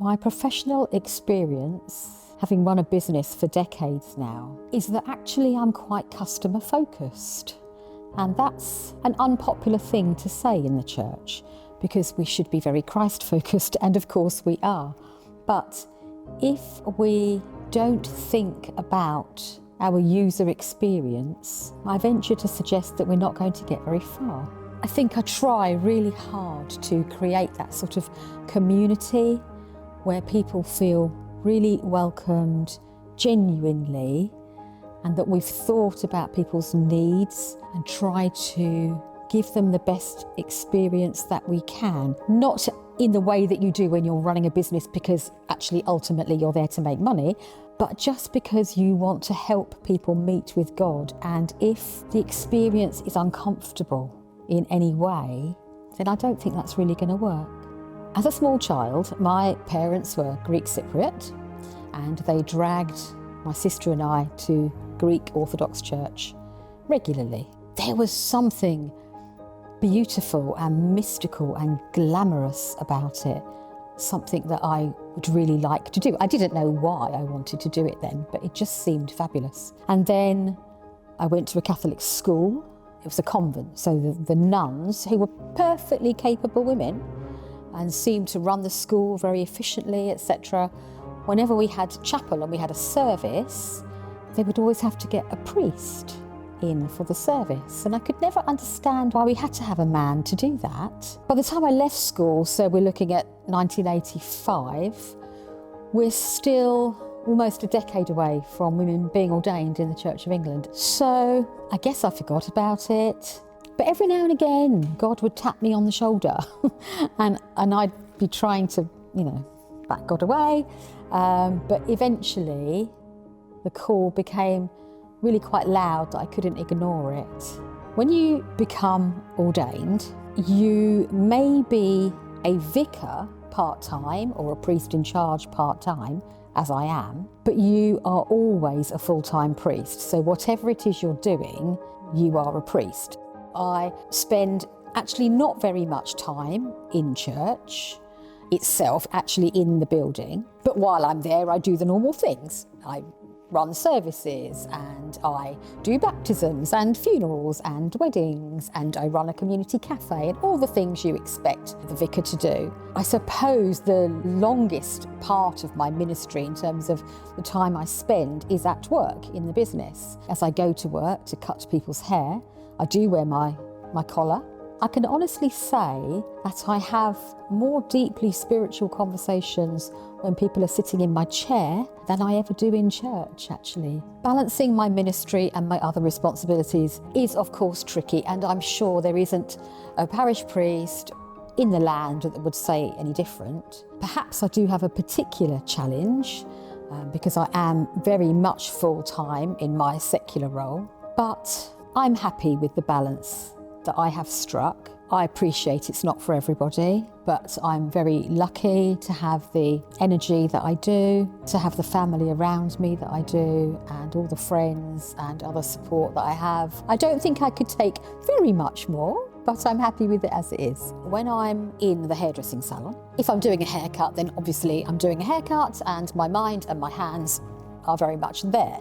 My professional experience, having run a business for decades now, is that actually I'm quite customer focused. And that's an unpopular thing to say in the church because we should be very Christ focused, and of course we are. But if we don't think about our user experience, I venture to suggest that we're not going to get very far. I think I try really hard to create that sort of community where people feel really welcomed genuinely, and that we've thought about people's needs and tried to give them the best experience that we can. Not in the way that you do when you're running a business because actually ultimately you're there to make money, but just because you want to help people meet with God. And if the experience is uncomfortable in any way, then I don't think that's really going to work. As a small child, my parents were Greek Cypriot, and they dragged my sister and I to Greek Orthodox Church regularly. There was something beautiful and mystical and glamorous about it, something that I would really like to do. I didn't know why I wanted to do it then, but it just seemed fabulous. And then I went to a Catholic school. It was a convent, so the nuns, who were perfectly capable women and seemed to run the school very efficiently, etc. Whenever we had chapel and we had a service, they would always have to get a priest in for the service. And I could never understand why we had to have a man to do that. By the time I left school, so we're looking at 1985, we're still almost a decade away from women being ordained in the Church of England. So I guess I forgot about it. But every now and again, God would tap me on the shoulder and I'd be trying to, back God away. But eventually the call became really quite loud that I couldn't ignore it. When you become ordained, you may be a vicar part-time or a priest in charge part-time, as I am, but you are always a full-time priest. So whatever it is you're doing, you are a priest. I spend actually not very much time in church itself, actually in the building, but while I'm there, I do the normal things. I run services and I do baptisms and funerals and weddings, and I run a community cafe and all the things you expect the vicar to do. I suppose the longest part of my ministry in terms of the time I spend is at work in the business. As I go to work to cut people's hair, I do wear my collar. I can honestly say that I have more deeply spiritual conversations when people are sitting in my chair than I ever do in church, actually. Balancing my ministry and my other responsibilities is, of course, tricky, and I'm sure there isn't a parish priest in the land that would say any different. Perhaps I do have a particular challenge because I am very much full-time in my secular role, but I'm happy with the balance that I have struck. I appreciate it's not for everybody, but I'm very lucky to have the energy that I do, to have the family around me that I do, and all the friends and other support that I have. I don't think I could take very much more, but I'm happy with it as it is. When I'm in the hairdressing salon, if I'm doing a haircut, then obviously I'm doing a haircut and my mind and my hands are very much there.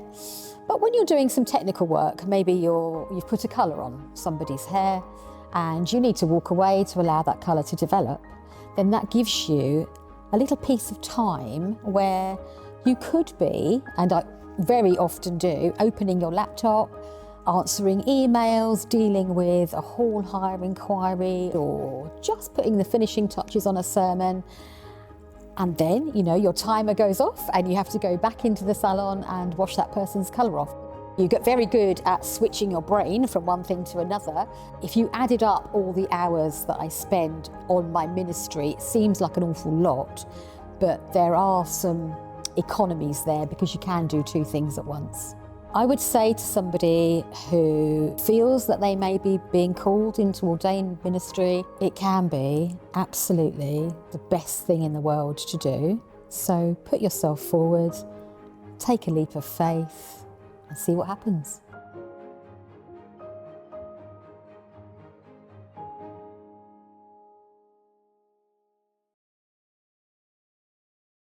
But when you're doing some technical work, maybe you've put a colour on somebody's hair and you need to walk away to allow that colour to develop, then that gives you a little piece of time where you could be, and I very often do, opening your laptop, answering emails, dealing with a hall hire inquiry, or just putting the finishing touches on a sermon. And then, your timer goes off and you have to go back into the salon and wash that person's colour off. You get very good at switching your brain from one thing to another. If you added up all the hours that I spend on my ministry, it seems like an awful lot, but there are some economies there because you can do two things at once. I would say to somebody who feels that they may be being called into ordained ministry, it can be absolutely the best thing in the world to do. So put yourself forward, take a leap of faith and see what happens.